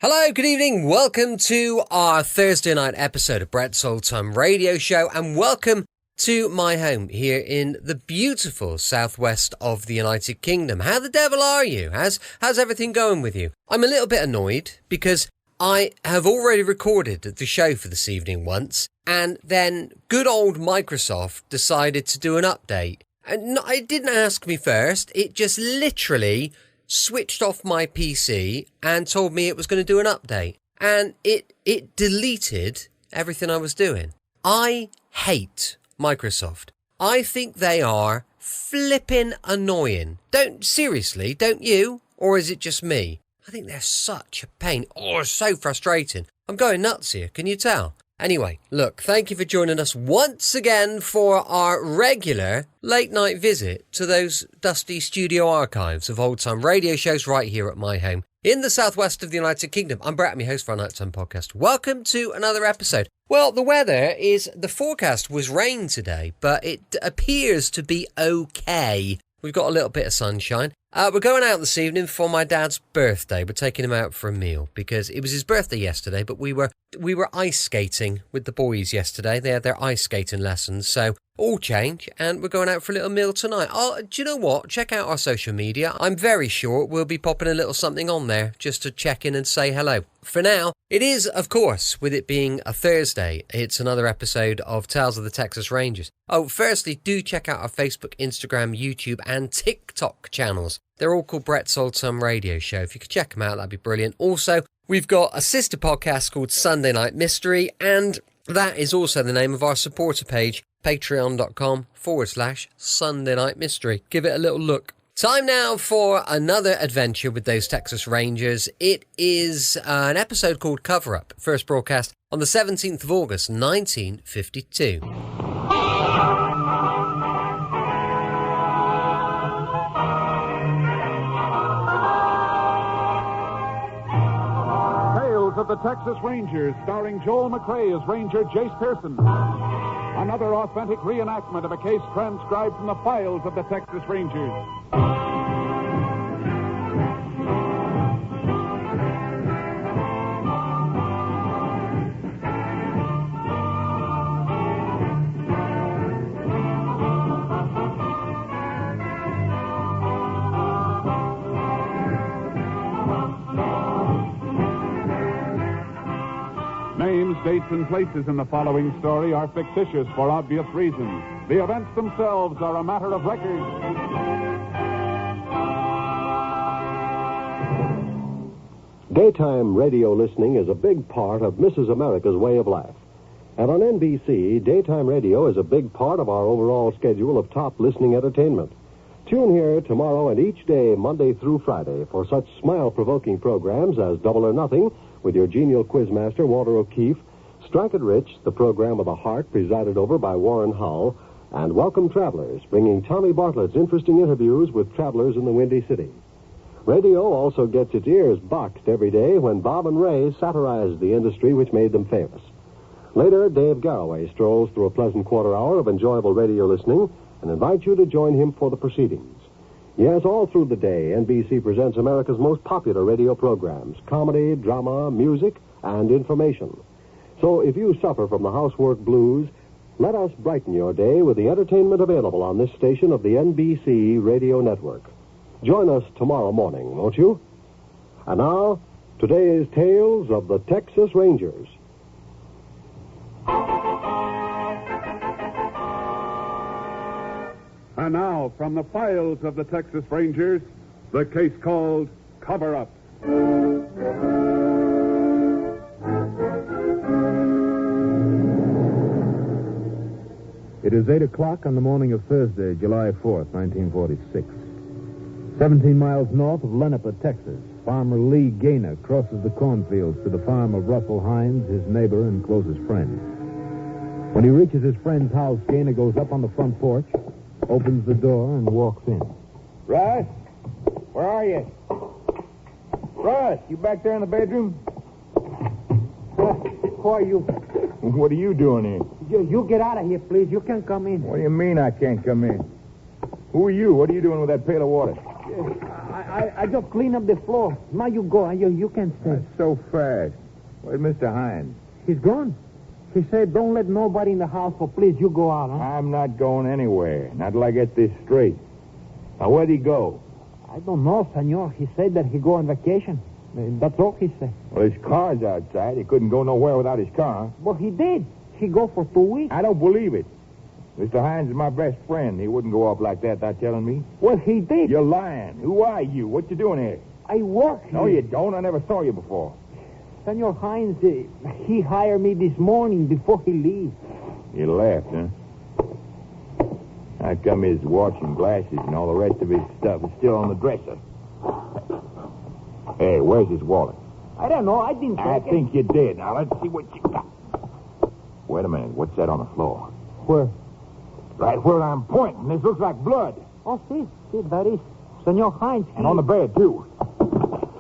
Hello, good evening. Welcome to our Thursday night episode of Brett's Old Time Radio Show, and welcome to my home here in the beautiful southwest of the United Kingdom. How the devil are you? How's everything going with you? I'm a little bit annoyed because I have already recorded the show for this evening once, and then good old Microsoft decided to do an update. And it didn't ask me first, it just literally switched off my PC and told me it was going to do an update. And it deleted everything I was doing. I hate Microsoft. I think they are flipping annoying. Seriously, don't you? Or is it just me? I think they're such a pain. Oh, so frustrating. I'm going nuts here, can you tell? Anyway, look, thank you for joining us once again for our regular late night visit to those dusty studio archives of old time radio shows right here at my home in the southwest of the United Kingdom. I'm Brett, I'm your host for our Nighttime podcast. Welcome to another episode. Well, the forecast was rain today, but it appears to be okay. We've got a little bit of sunshine. We're going out this evening for my dad's birthday. We're taking him out for a meal because it was his birthday yesterday, but we were ice skating with the boys yesterday. They had their ice skating lessons, so all change, and we're going out for a little meal tonight. Do you know what? Check out our social media. I'm very sure we'll be popping a little something on there just to check in and say hello. For now, it is, of course, with it being a Thursday, it's another episode of Tales of the Texas Rangers. Oh, firstly, do check out our Facebook, Instagram, YouTube, and TikTok channels. They're all called Brett's Old Time Radio Show. If you could check them out, that'd be brilliant. Also, we've got a sister podcast called Sunday Night Mystery, and that is also the name of our supporter page, patreon.com/Sunday Night Mystery. Give it a little look. Time now for another adventure with those Texas Rangers. It is an episode called Cover Up, first broadcast on the 17th of August, 1952. Of the Texas Rangers, starring Joel McRae as Ranger Jace Pearson. Another authentic reenactment of a case transcribed from the files of the Texas Rangers. Names, dates, and places in the following story are fictitious for obvious reasons. The events themselves are a matter of record. Daytime radio listening is a big part of Mrs. America's way of life. And on NBC, daytime radio is a big part of our overall schedule of top listening entertainment. Tune here tomorrow and each day, Monday through Friday, for such smile-provoking programs as Double or Nothing, with your genial quizmaster, Walter O'Keefe, Strike It Rich, the program of the heart presided over by Warren Hull, and Welcome Travelers, bringing Tommy Bartlett's interesting interviews with travelers in the Windy City. Radio also gets its ears boxed every day when Bob and Ray satirize the industry which made them famous. Later, Dave Garroway strolls through a pleasant quarter hour of enjoyable radio listening and invites you to join him for the proceedings. Yes, all through the day, NBC presents America's most popular radio programs: comedy, drama, music, and information. So if you suffer from the housework blues, let us brighten your day with the entertainment available on this station of the NBC Radio Network. Join us tomorrow morning, won't you? And now, today's Tales of the Texas Rangers. And now, from the files of the Texas Rangers, the case called Cover Up. It is 8 o'clock on the morning of Thursday, July 4th, 1946. 17 miles north of Lenepa, Texas, farmer Lee Gaynor crosses the cornfields to the farm of Russell Hines, his neighbor and closest friend. When he reaches his friend's house, Gaynor goes up on the front porch, opens the door, and walks in. Russ? Where are you? Russ, you back there in the bedroom? Who are you? What are you doing here? You get out of here, please. You can't come in. What do you mean I can't come in? Who are you? What are you doing with that pail of water? I just clean up the floor. Now you go. You can stay. That's so fast. Where's Mr. Hines? He's gone. He said, don't let nobody in the house, so please, you go out, huh? I'm not going anywhere. Not till I get this straight. Now, where'd he go? I don't know, senor. He said that he go on vacation. That's all he said. Well, his car's outside. He couldn't go nowhere without his car. Well, he did. He go for 2 weeks. I don't believe it. Mr. Hines is my best friend. He wouldn't go off like that without telling me. Well, he did. You're lying. Who are you? What you doing here? I work here. No, you don't. I never saw you before. Senor Hines, he hired me this morning before he leaves. You left, huh? How come his watch and glasses and all the rest of his stuff is still on the dresser? Hey, where's his wallet? I don't know. I didn't take I it. think you did. Now, let's see what you got. Wait a minute. What's that on the floor? Where? Right where I'm pointing. This looks like blood. Oh, see, that is Senor Hines. And on the bed, too.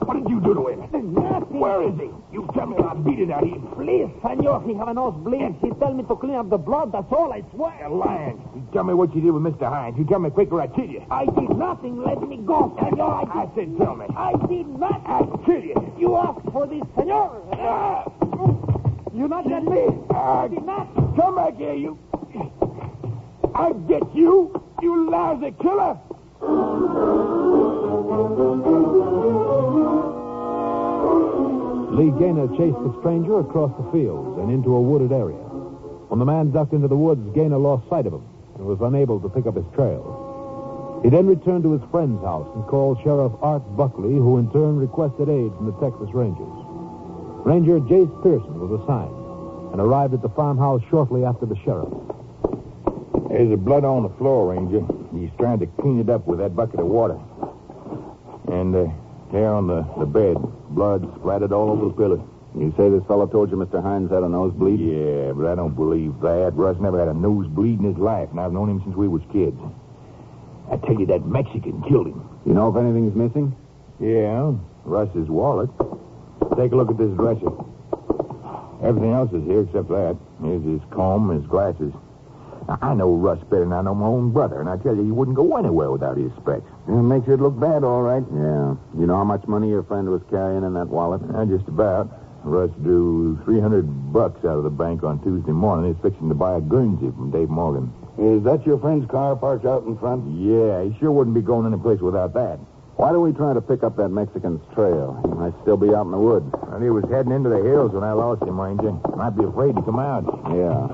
What did you do to him? Nothing. Where is he? You tell me I beat it out of you. Please, senor, he have a nosebleed. He tell me to clean up the blood. That's all, I swear. You're lying. You tell me what you did with Mr. Hines. You tell me quick or I kill you. I did nothing. Let me go, senor. I said tell me. I did nothing. I'll kill you. You asked for this, senor. You not get me. I did not. Come back here, you. I get you, you lousy killer. Lee Gaynor chased the stranger across the fields and into a wooded area. When the man ducked into the woods, Gaynor lost sight of him and was unable to pick up his trail. He then returned to his friend's house and called Sheriff Art Buckley, who in turn requested aid from the Texas Rangers. Ranger Jace Pearson was assigned and arrived at the farmhouse shortly after the sheriff. There's a blood on the floor, Ranger. He's trying to clean it up with that bucket of water. And there on the bed, blood splattered all over the pillow. You say this fellow told you Mr. Hines had a nosebleed? Yeah, but I don't believe that. Russ never had a nosebleed in his life, and I've known him since we was kids. I tell you, that Mexican killed him. You know if anything's missing? Yeah, Russ's wallet. Take a look at this dresser. Everything else is here except that. Here's his comb and his glasses. Now, I know Russ better than I know my own brother, and I tell you, he wouldn't go anywhere without his specs. It makes it look bad, all right. Yeah. You know how much money your friend was carrying in that wallet? Just about. Russ drew $300 out of the bank on Tuesday morning. He's fixing to buy a Guernsey from Dave Morgan. Is that your friend's car parked out in front? Yeah, he sure wouldn't be going any place without that. Why don't we try to pick up that Mexican's trail? He might still be out in the woods. And he was heading into the hills when I lost him, Ranger. Might be afraid to come out. Yeah.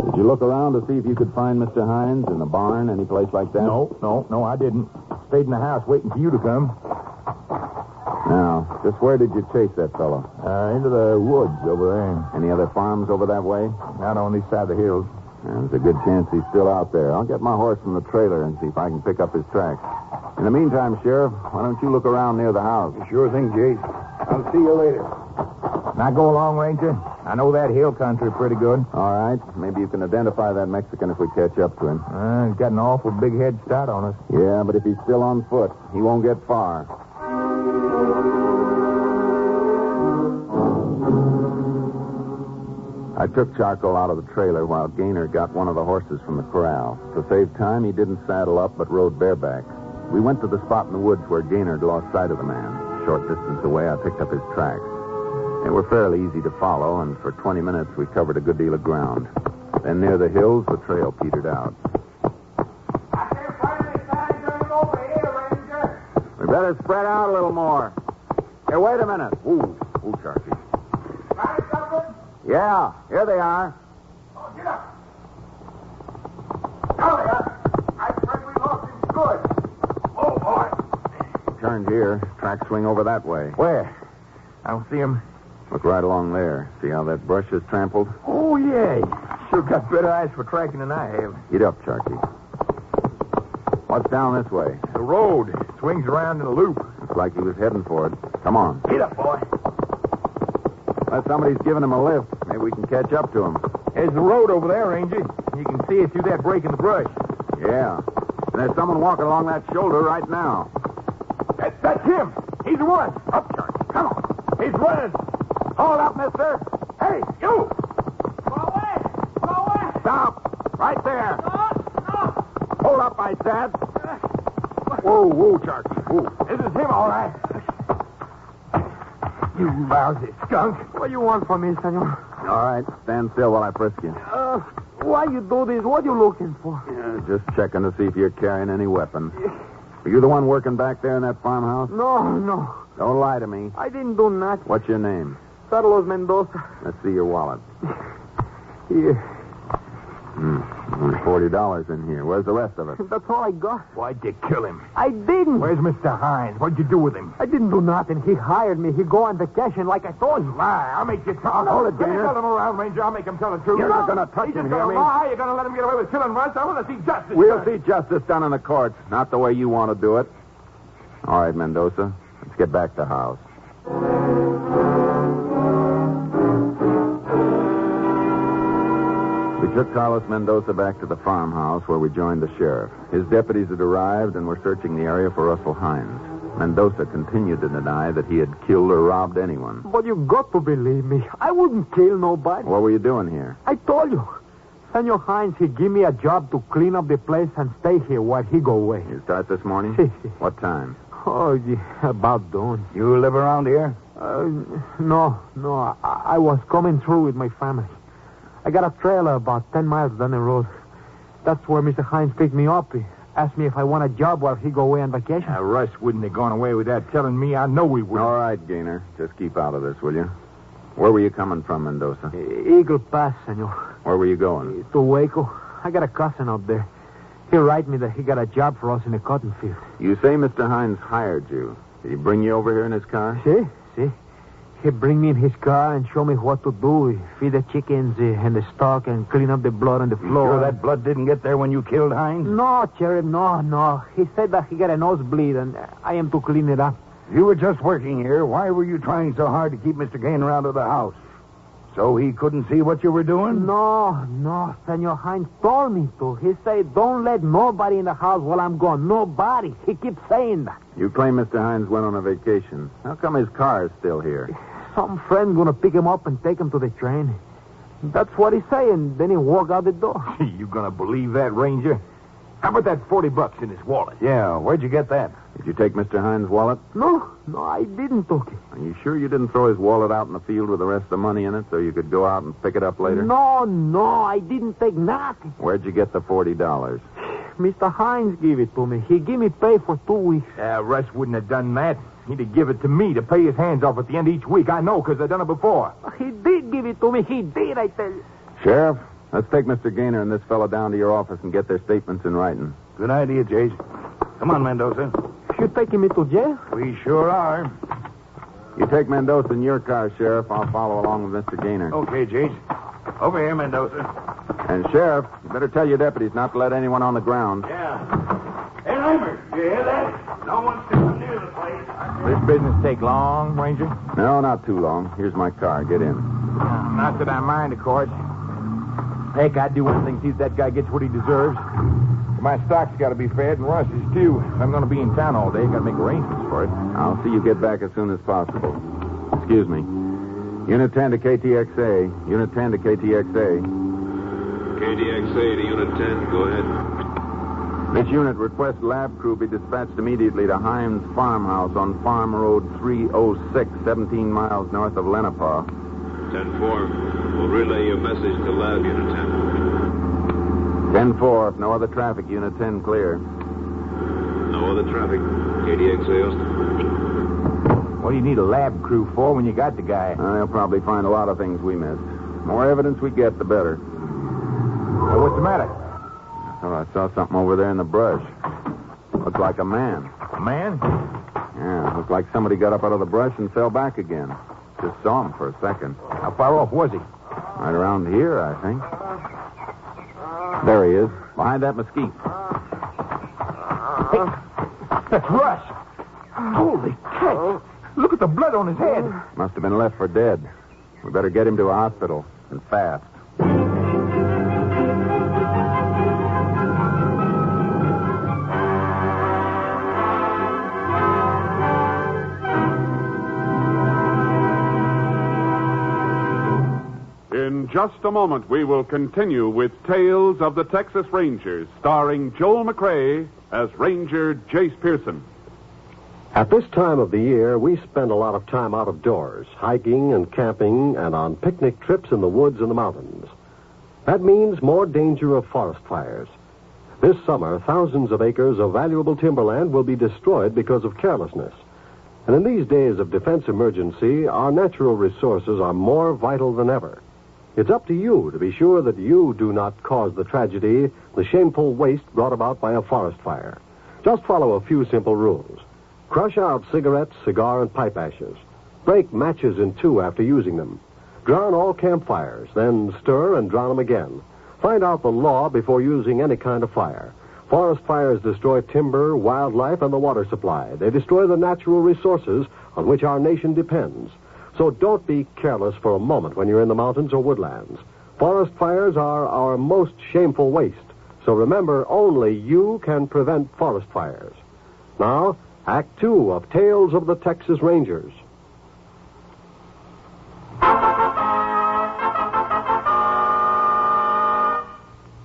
Did you look around to see if you could find Mr. Hines in the barn, any place like that? No, I didn't. Stayed in the house waiting for you to come. Now, just where did you chase that fellow? Into the woods over there. Any other farms over that way? Not on this side of the hills. There's a good chance he's still out there. I'll get my horse from the trailer and see if I can pick up his tracks. In the meantime, Sheriff, why don't you look around near the house? Sure thing, Jase. I'll see you later. Now go along, Ranger. I know that hill country pretty good. All right. Maybe you can identify that Mexican if we catch up to him. He's got an awful big head start on us. Yeah, but if he's still on foot, he won't get far. I took Charcoal out of the trailer while Gaynor got one of the horses from the corral. To save time, he didn't saddle up but rode bareback. We went to the spot in the woods where Gaynor had lost sight of the man. A short distance away, I picked up his tracks. They were fairly easy to follow, and for 20 minutes we covered a good deal of ground. Then near the hills, the trail petered out. I can't find any signs of him over here, Ranger. We better spread out a little more. Hey, wait a minute. Ooh, Sharky. Find something? Yeah, here they are. Oh, get up. Now they are. I'm afraid we lost him good. Oh, boy. Turned here. Tracks swing over that way. Where? I don't see him. Look right along there. See how that brush is trampled? Oh, yeah. Sure got better eyes for tracking than I have. Get up, Sharky. What's down this way? The road swings around in a loop. Looks like he was heading for it. Come on. Get up, boy. Unless somebody's giving him a lift, maybe we can catch up to him. There's the road over there, Ranger. You can see it through that break in the brush. Yeah. And there's someone walking along that shoulder right now. That's him. He's the one. Up, Charlie. Come on. He's running. Hold up, mister. Hey, you. Go away. Go away. Stop. Right there. No. Hold up, I said. Whoa, Charlie. Whoa. Is This is him, all right. You lousy skunk. What do you want from me, senor? All right, stand still while I frisk you. Why you do this? What you looking for? Just checking to see if you're carrying any weapon. Are you the one working back there in that farmhouse? No. Don't lie to me. I didn't do nothing. What's your name? Carlos Mendoza. Let's see your wallet. Here. Only $40 in here. Where's the rest of it? That's all I got. Why'd you kill him? I didn't. Where's Mr. Hines? What'd you do with him? I didn't do nothing. He hired me. He go on vacation like I told you. Lie. I'll make you talk. Hold it, Let me Gainer. tell him around, Ranger. I'll make him tell the truth. You're not going to touch He's him, just hear gonna me? lie. You're going to let him get away with killing Russ? I want to see justice. We'll see justice done in the courts, not the way you want to do it. All right, Mendoza. Let's get back to house. We took Carlos Mendoza back to the farmhouse where we joined the sheriff. His deputies had arrived and were searching the area for Russell Hines. Mendoza continued to deny that he had killed or robbed anyone. But you got to believe me. I wouldn't kill nobody. What were you doing here? I told you. Senor Hines, he give me a job to clean up the place and stay here while he go away. You start this morning? What time? Oh, yeah, about dawn. You live around here? No. I was coming through with my family. I got a trailer about 10 miles down the road. That's where Mr. Hines picked me up. He asked me if I want a job while he go away on vacation. Russ wouldn't have gone away without telling me. I know he would. All right, Gainer. Just keep out of this, will you? Where were you coming from, Mendoza? Eagle Pass, senor. Where were you going? To Waco. I got a cousin up there. He write me that he got a job for us in the cotton field. You say Mr. Hines hired you. Did he bring you over here in his car? See? He bring me in his car and show me what to do. He feed the chickens and the stock and clean up the blood on the floor. Sure that blood didn't get there when you killed Hines? No, Sheriff, no. He said that he got a nosebleed and I am to clean it up. You were just working here. Why were you trying so hard to keep Mr. Gainer out of the house? So he couldn't see what you were doing? No. Senor Hines told me to. He said, don't let nobody in the house while I'm gone. Nobody. He keeps saying that. You claim Mr. Hines went on a vacation. How come his car is still here? Some friend gonna pick him up and take him to the train. That's what he say, and then he walk out the door. You gonna believe that, Ranger? How about that $40 in his wallet? Yeah, where'd you get that? Did you take Mr. Hines' wallet? No, I didn't take it. Are you sure you didn't throw his wallet out in the field with the rest of the money in it so you could go out and pick it up later? No, I didn't take nothing. Where'd you get the $40? Mr. Hines gave it to me. He give me pay for 2 weeks. Russ wouldn't have done that. He'd have give it to me to pay his hands off at the end of each week. I know, because I've done it before. He did give it to me. He did, I tell you. Sheriff, let's take Mr. Gainer and this fellow down to your office and get their statements in writing. Good idea, Jase. Come on, Mendoza. You taking me to jail? We sure are. You take Mendoza in your car, Sheriff. I'll follow along with Mr. Gainer. Okay, Jase. Over here, Mendoza. And, Sheriff, you better tell your deputies not to let anyone on the ground. Yeah. Hey, Limer, you hear that? No one's coming near the place. This business take long, Ranger? No, not too long. Here's my car. Get in. Not that I mind, of course. Heck, I'd do anything to see if that guy gets what he deserves. My stock's got to be fed, and Russ's, too. If I'm going to be in town all day, got to make arrangements for it. I'll see you get back as soon as possible. Excuse me. Unit 10 to KTXA. Unit 10 to KTXA. KTXA to Unit 10. Go ahead. This unit requests lab crew be dispatched immediately to Hines Farmhouse on Farm Road 306, 17 miles north of Lenapaw. 10-4. We'll relay your message to Lab Unit 10. 10-4. If no other traffic, Unit 10 clear. No other traffic. KTXA Austin. What do you need a lab crew for when you got the guy? They'll probably find a lot of things we missed. More evidence we get, the better. Well, what's the matter? Oh, I saw something over there in the brush. Looked like a man. A man? Yeah, looked like somebody got up out of the brush and fell back again. Just saw him for a second. How far off was he? Right around here, I think. There he is, behind that mesquite. Hey, that's Russ. Holy cow. Look at the blood on his head. Must have been left for dead. We better get him to a hospital, and fast. In just a moment, we will continue with Tales of the Texas Rangers, starring Joel McRae as Ranger Jace Pearson. At this time of the year, we spend a lot of time out of doors, hiking and camping and on picnic trips in the woods and the mountains. That means more danger of forest fires. This summer, thousands of acres of valuable timberland will be destroyed because of carelessness. And in these days of defense emergency, our natural resources are more vital than ever. It's up to you to be sure that you do not cause the tragedy, the shameful waste brought about by a forest fire. Just follow a few simple rules. Crush out cigarettes, cigar, and pipe ashes. Break matches in two after using them. Drown all campfires, then stir and drown them again. Find out the law before using any kind of fire. Forest fires destroy timber, wildlife, and the water supply. They destroy the natural resources on which our nation depends. So don't be careless for a moment when you're in the mountains or woodlands. Forest fires are our most shameful waste. So remember, only you can prevent forest fires. Now, Act 2 of Tales of the Texas Rangers.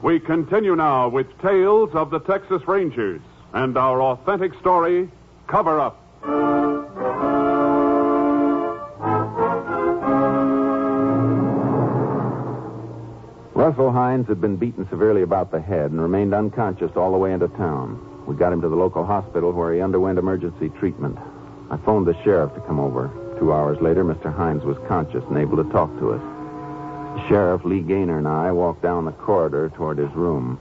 We continue now with Tales of the Texas Rangers and our authentic story, Cover Up. Russell Hines had been beaten severely about the head and remained unconscious all the way into town. We got him to the local hospital where he underwent emergency treatment. I phoned the sheriff to come over. 2 hours later, Mr. Hines was conscious and able to talk to us. The sheriff, Lee Gaynor, and I walked down the corridor toward his room.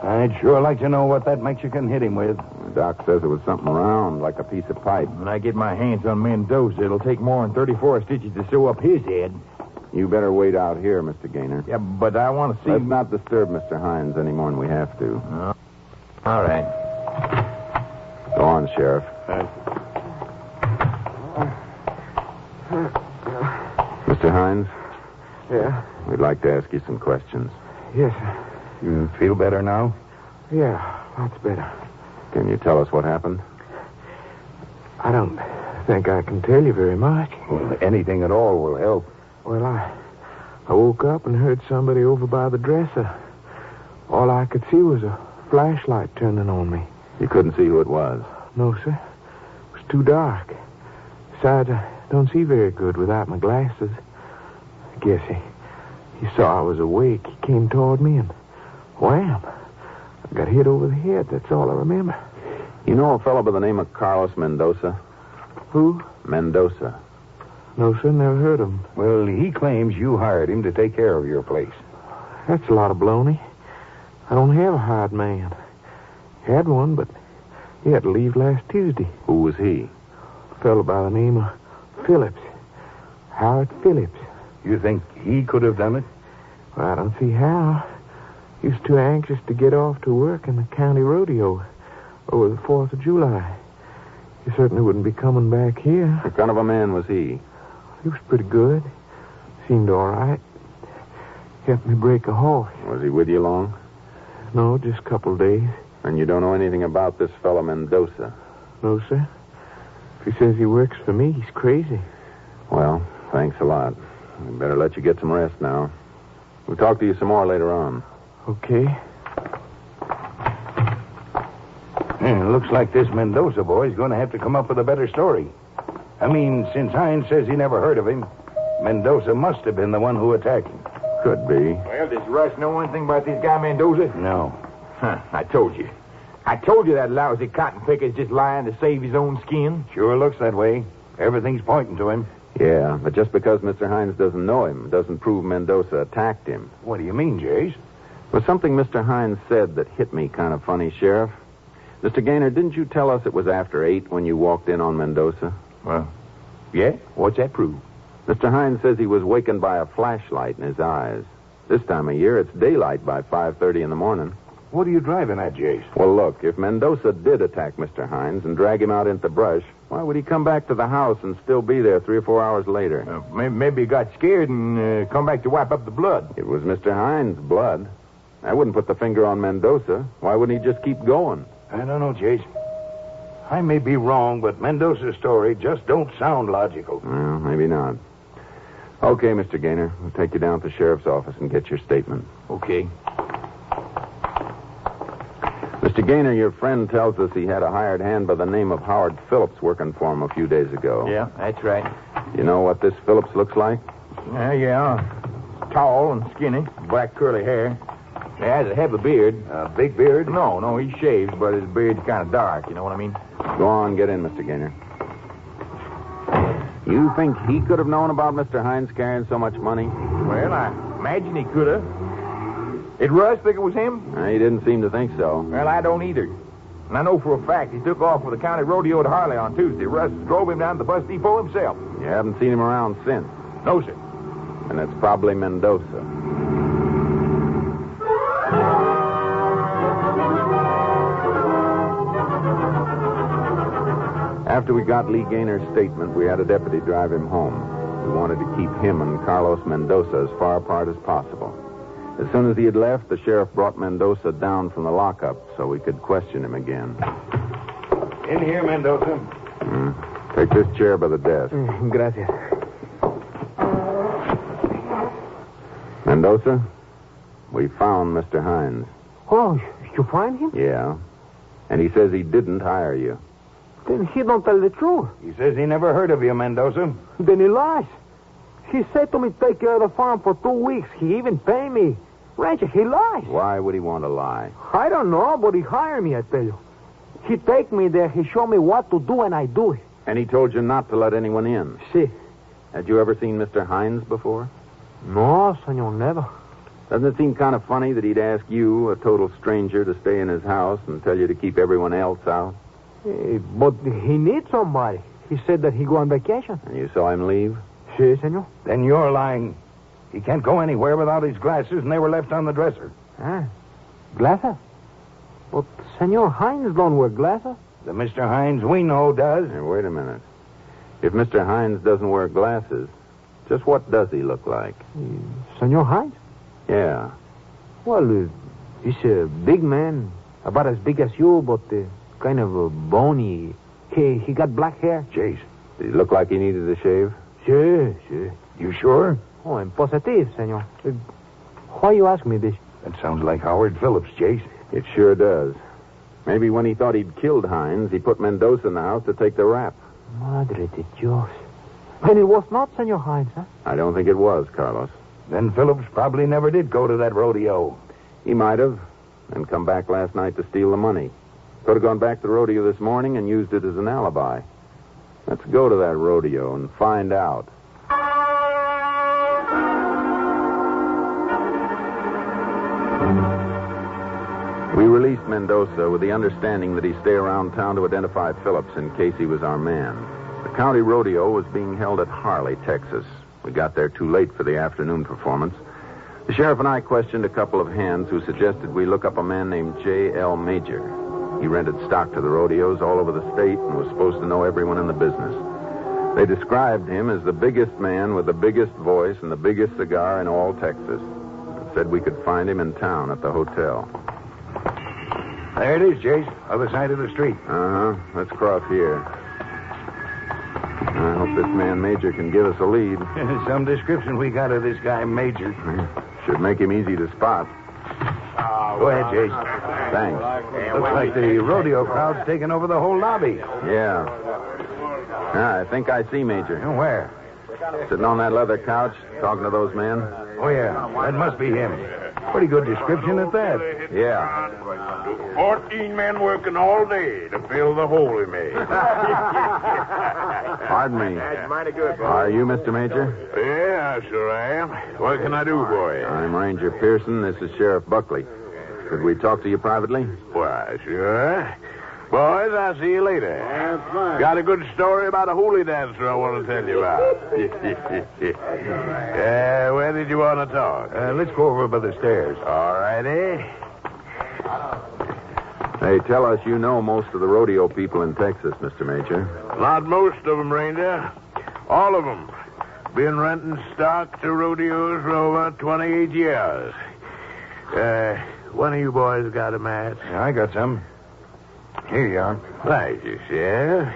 I'd sure like to know what that Mexican hit him with. The doc says it was something round, like a piece of pipe. When I get my hands on Mendoza, it'll take more than 34 stitches to sew up his head. You better wait out here, Mr. Gaynor. Yeah, but I want to see... Let's not disturb Mr. Hines any more than we have to. All right. Go on, Sheriff. Mr. Hines? Yeah? We'd like to ask you some questions. Yes, sir. You feel better now? Yeah, lots better. Can you tell us what happened? I don't think I can tell you very much. Well, anything at all will help. Well, I woke up and heard somebody over by the dresser. All I could see was a flashlight turning on me. You couldn't see who it was? No, sir. It was too dark. Besides, I don't see very good without my glasses. I guess he saw I was awake. He came toward me and wham! I got hit over the head. That's all I remember. You know a fellow by the name of Carlos Mendoza? Who? Mendoza. No, sir, never heard of him. Well, he claims you hired him to take care of your place. That's a lot of baloney. I don't have a hired man. Had one, but he had to leave last Tuesday. Who was he? A fellow by the name of Phillips. Howard Phillips. You think he could have done it? Well, I don't see how. He was too anxious to get off to work in the county rodeo over the 4th of July. He certainly wouldn't be coming back here. What kind of a man was he? He was pretty good. Seemed all right. Helped me break a horse. Was he with you long? No, just a couple of days. And you don't know anything about this fellow Mendoza? No, sir. If he says he works for me, he's crazy. Well, thanks a lot. We better let you get some rest now. We'll talk to you some more later on. Okay. Yeah, looks like this Mendoza boy's going to have to come up with a better story. I mean, since Hines says he never heard of him, Mendoza must have been the one who attacked him. Could be. Well, does Russ know anything about this guy Mendoza? No. Huh, I told you. I told you that lousy cotton picker's just lying to save his own skin. Sure looks that way. Everything's pointing to him. Yeah, but just because Mr. Hines doesn't know him doesn't prove Mendoza attacked him. What do you mean, Jace? There was something Mr. Hines said that hit me kind of funny, Sheriff. Mr. Gaynor, didn't you tell us it was after 8 when you walked in on Mendoza? Well, yeah? What's that prove? Mr. Hines says he was wakened by a flashlight in his eyes. This time of year, it's daylight by 5:30 in the morning. What are you driving at, Jace? Well, look, if Mendoza did attack Mr. Hines and drag him out into the brush, why would he come back to the house and still be there 3 or 4 hours later? Maybe he got scared and come back to wipe up the blood. It was Mr. Hines' blood. I wouldn't put the finger on Mendoza. Why wouldn't he just keep going? I don't know, Jace. I may be wrong, but Mendoza's story just don't sound logical. Well, maybe not. Okay, Mr. Gaynor. We'll take you down to the sheriff's office and get your statement. Okay. Mr. Mr. Gaynor, your friend tells us he had a hired hand by the name of Howard Phillips working for him a few days ago. Yeah, that's right. You know what this Phillips looks like? Yeah. Tall and skinny, black curly hair. He has a heavy beard. Big beard? No, he shaves, but his beard's kind of dark, you know what I mean? Go on, get in, Mr. Gaynor. You think he could have known about Mr. Hines carrying so much money? Well, I imagine he could have. Did Russ think it was him? He didn't seem to think so. Well, I don't either. And I know for a fact he took off for the county rodeo at Harley on Tuesday. Russ drove him down to the bus depot himself. You haven't seen him around since. No, sir. And it's probably Mendoza. After we got Lee Gaynor's statement, we had a deputy drive him home. We wanted to keep him and Carlos Mendoza as far apart as possible. As soon as he had left, the sheriff brought Mendoza down from the lockup so we could question him again. In here, Mendoza. Take this chair by the desk. Gracias. Mendoza, we found Mr. Hines. Oh, you find him? Yeah. And he says he didn't hire you. Then he don't tell the truth. He says he never heard of you, Mendoza. Then he lies. He said to me take care of the farm for 2 weeks. He even paid me. Rancher, he lies. Why would he want to lie? I don't know, but he hired me, I tell you. He take me there, he show me what to do, and I do it. And he told you not to let anyone in. See. Had you ever seen Mr. Hines before? No, senor, never. Doesn't it seem kind of funny that he'd ask you, a total stranger, to stay in his house and tell you to keep everyone else out? But he needs somebody. He said that he go on vacation. And you saw him leave? Si, senor. Then you're lying. He can't go anywhere without his glasses, and they were left on the dresser. Glasses? But Senor Hines don't wear glasses. The Mr. Hines we know does. Hey, wait a minute. If Mr. Hines doesn't wear glasses, just what does he look like? Senor Hines? Yeah. Well, he's a big man, about as big as you, but kind of bony. He got black hair. Jace. Did he look like he needed a shave? Si. You sure? Oh, I'm positive, senor. Why you ask me this? That sounds like Howard Phillips, Jace. It sure does. Maybe when he thought he'd killed Hines, he put Mendoza in the house to take the rap. Madre de Dios. Then it was not Senor Hines, huh? I don't think it was, Carlos. Then Phillips probably never did go to that rodeo. He might have, and come back last night to steal the money. Could have gone back to the rodeo this morning and used it as an alibi. Let's go to that rodeo and find out. We released Mendoza with the understanding that he stay around town to identify Phillips in case he was our man. The county rodeo was being held at Harley, Texas. We got there too late for the afternoon performance. The sheriff and I questioned a couple of hands who suggested we look up a man named J.L. Major. He rented stock to the rodeos all over the state and was supposed to know everyone in the business. They described him as the biggest man with the biggest voice and the biggest cigar in all Texas. And said we could find him in town at the hotel. There it is, Jace. Other side of the street. Let's cross here. I hope this man Major can give us a lead. Some description we got of this guy Major. Should make him easy to spot. Go ahead, Jace. Thanks. Looks like the rodeo crowd's taken over the whole lobby. Yeah. I think I see Major. Where? Sitting on that leather couch, talking to those men. Oh, yeah. That must be him. Pretty good description at that. Yeah. 14 men working all day to fill the hole he made. Pardon me. That's mighty good, boy. Are you Mr. Major? Yeah, sure I am. What can I do for you? I'm Ranger Pearson. This is Sheriff Buckley. Could we talk to you privately? Why, sure. Boys, I'll see you later. That's fine. Got a good story about a holy dancer I want to tell you about. Where did you want to talk? Let's go over by the stairs. All righty. Hey, tell us you know most of the rodeo people in Texas, Mr. Major. Not most of them, Ranger. All of them. Been renting stock to rodeos for over 28 years. One of you boys got a match? Yeah, I got some. Here you are. Thank you, Sheriff.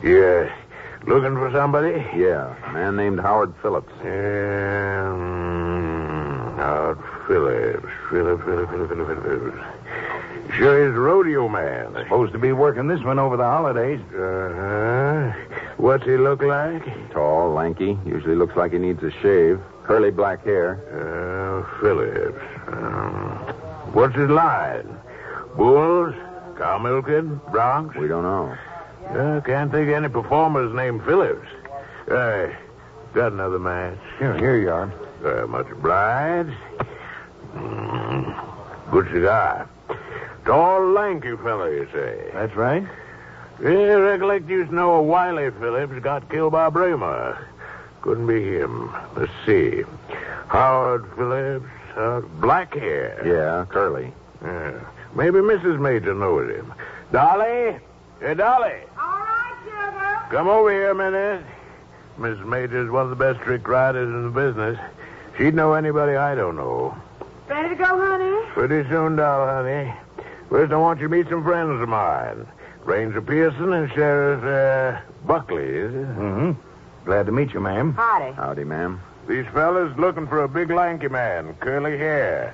Yeah. Looking for somebody? Yeah, a man named Howard Phillips. Phillips. Sure he's a rodeo man. Supposed to be working this one over the holidays. What's he look like? Tall, lanky. Usually looks like he needs a shave. Curly black hair. Phillips. What's his line? Bulls? Cow milking? Bronx? We don't know. Can't think of any performers named Phillips. Got another match. Here you are. Much obliged. Good cigar. Tall, lanky fella, you say? That's right. Yeah, recollect you to know a Wiley Phillips got killed by Bramer. Couldn't be him. Let's see. Howard Phillips, black hair. Yeah, curly. Maybe Mrs. Major knows him. Dolly? Hey, Dolly. All right, sugar. Come over here a minute. Mrs. Major's one of the best trick riders in the business. She'd know anybody I don't know. Ready to go, honey? Pretty soon, doll, honey. First, I want you to meet some friends of mine. Ranger Pearson and Sheriff, Buckley, is it? Mm-hmm. Glad to meet you, ma'am. Howdy. Howdy, ma'am. These fellas looking for a big lanky man, curly hair.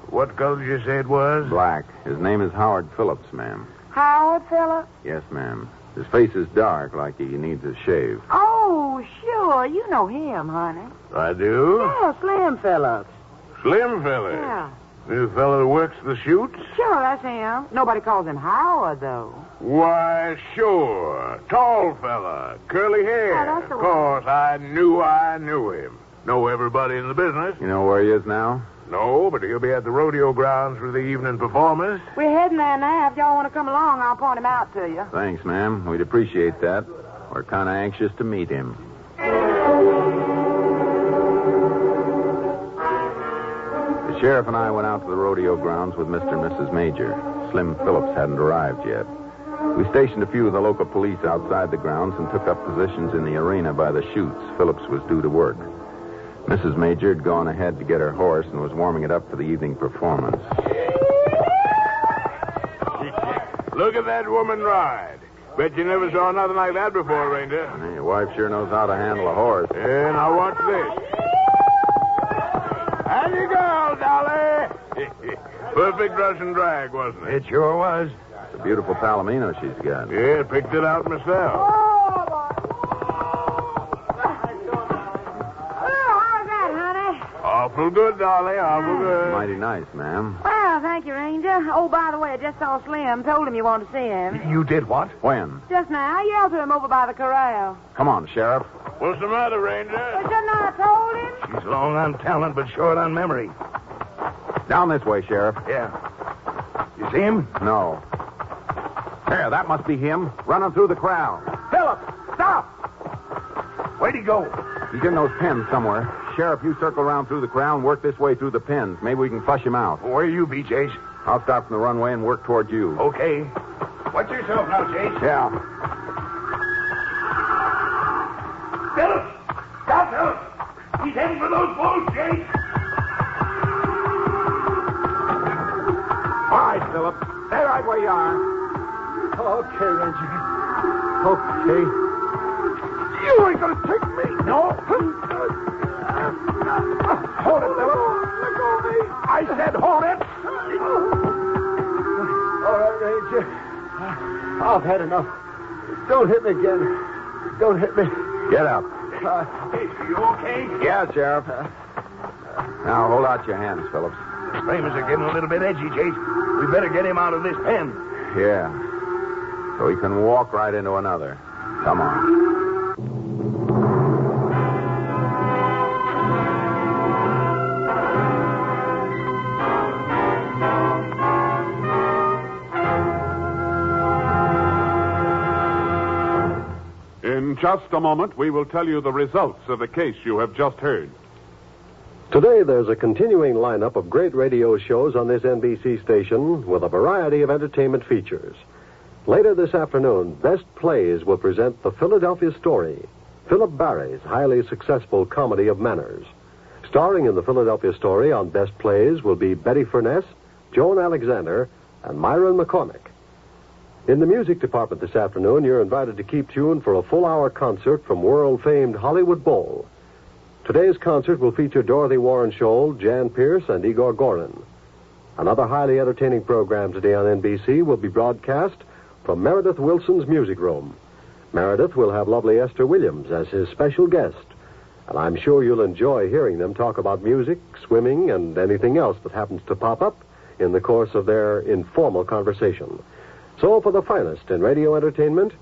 What color did you say it was? Black. His name is Howard Phillips, ma'am. Howard Phillips? Yes, ma'am. His face is dark, like he needs a shave. Oh, sure. You know him, honey. I do? Yeah, Slim Phillips. Slim fella? Yeah. The fella that works the chutes? Sure, that's him. Nobody calls him Howard, though. Why, sure. Tall fella, curly hair. Oh, that's the Of one. course, I knew him. Know everybody in the business. You know where he is now? No, but he'll be at the rodeo grounds for the evening performance. We're heading there now. If y'all want to come along, I'll point him out to you. Thanks, ma'am. We'd appreciate that. We're kind of anxious to meet him. The sheriff and I went out to the rodeo grounds with Mr. and Mrs. Major. Slim Phillips hadn't arrived yet. We stationed a few of the local police outside the grounds and took up positions in the arena by the chutes. Phillips was due to work. Mrs. Major had gone ahead to get her horse and was warming it up for the evening performance. Look at that woman ride. Bet you never saw nothing like that before, Ranger. Hey, your wife sure knows how to handle a horse. Yeah, now watch this. And you go, Dolly. Perfect Russian drag, wasn't it? It sure was. It's a beautiful palomino she's got. Yeah, picked it out myself. Awful good, Dolly. Awful good. Mighty nice, ma'am. Well, thank you, Ranger. Oh, by the way, I just saw Slim. Told him you wanted to see him. You did what? When? Just now. I yelled to him over by the corral. Come on, Sheriff. What's the matter, Ranger? Well, shouldn't I have told him? She's long on talent, but short on memory. Down this way, Sheriff. Yeah. You see him? No. There, that must be him. Running through the crowd. Philip, stop! Where'd he go? He's in those pens somewhere. Sheriff, you circle around through the crowd and work this way through the pens. Maybe we can flush him out. Where you be, Chase? I'll start from the runway and work toward you. Okay. Watch yourself now, Chase. Yeah. Philip! Stop, Philip! He's heading for those bulls, Chase! All right, Philip. Stay right where you are. Okay, Ranger. Okay. You ain't gonna take me! No! Hold it, Philip! Let go of me! I said hold it! All right, Ranger. I've had enough. Don't hit me again. Don't hit me. Get up. You okay? Yeah, Sheriff. Now, hold out your hands, Phillips. Framers are getting a little bit edgy, Chase. We better get him out of this pen. Yeah. So he can walk right into another. Come on. In just a moment, we will tell you the results of the case you have just heard. Today, there's a continuing lineup of great radio shows on this NBC station with a variety of entertainment features. Later this afternoon, Best Plays will present The Philadelphia Story, Philip Barry's highly successful comedy of manners. Starring in The Philadelphia Story on Best Plays will be Betty Furness, Joan Alexander, and Myron McCormick. In the music department this afternoon, you're invited to keep tuned for a full-hour concert from world-famed Hollywood Bowl. Today's concert will feature Dorothy Warren Scholl, Jan Pierce, and Igor Gorin. Another highly entertaining program today on NBC will be broadcast from Meredith Wilson's music room. Meredith will have lovely Esther Williams as his special guest, and I'm sure you'll enjoy hearing them talk about music, swimming, and anything else that happens to pop up in the course of their informal conversation. So for the finest in radio entertainment,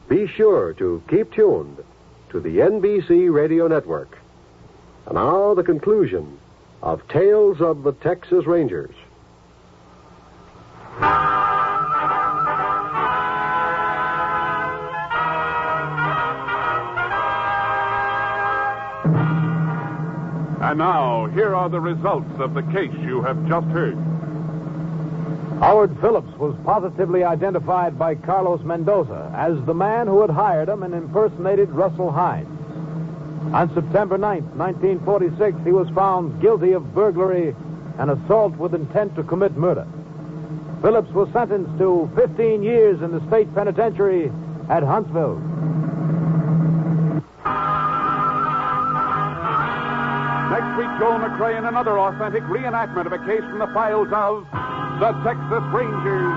be sure to keep tuned to the NBC Radio Network. And now the conclusion of Tales of the Texas Rangers. And now, here are the results of the case you have just heard. Howard Phillips was positively identified by Carlos Mendoza as the man who had hired him and impersonated Russell Hines. On September 9th, 1946, he was found guilty of burglary and assault with intent to commit murder. Phillips was sentenced to 15 years in the state penitentiary at Huntsville. Next week, Joel McCrea in another authentic reenactment of a case from the files of the Texas Rangers.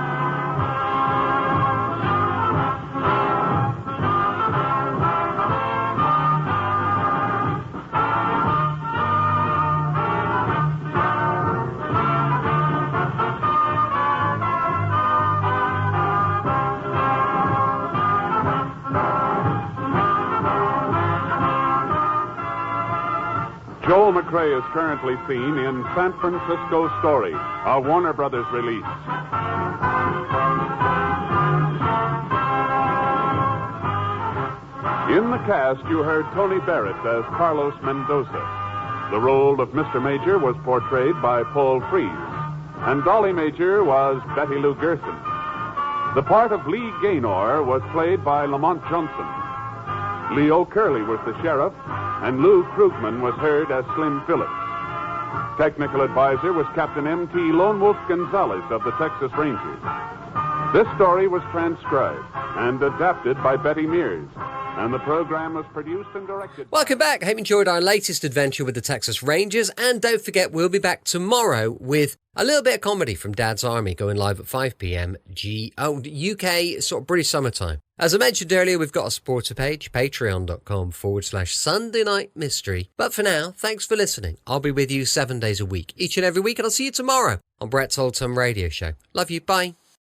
Joel McCrea is currently seen in San Francisco Story, a Warner Brothers release. In the cast, you heard Tony Barrett as Carlos Mendoza. The role of Mr. Major was portrayed by Paul Frees, and Dolly Major was Betty Lou Gerson. The part of Lee Gaynor was played by Lamont Johnson. Leo Curley was the sheriff, and Lou Krugman was heard as Slim Phillips. Technical advisor was Captain M.T. Lone Wolf Gonzalez of the Texas Rangers. This story was transcribed and adapted by Betty Mears, and the program was produced and directed... Welcome back. Hope you enjoyed our latest adventure with the Texas Rangers, and don't forget we'll be back tomorrow with a little bit of comedy from Dad's Army going live at 5 p.m. UK sort of British summertime. As I mentioned earlier, we've got a supporter page, patreon.com/Sunday Night Mystery. But for now, thanks for listening. I'll be with you 7 days a week, each and every week, and I'll see you tomorrow on Brett's Old Time Radio Show. Love you. Bye.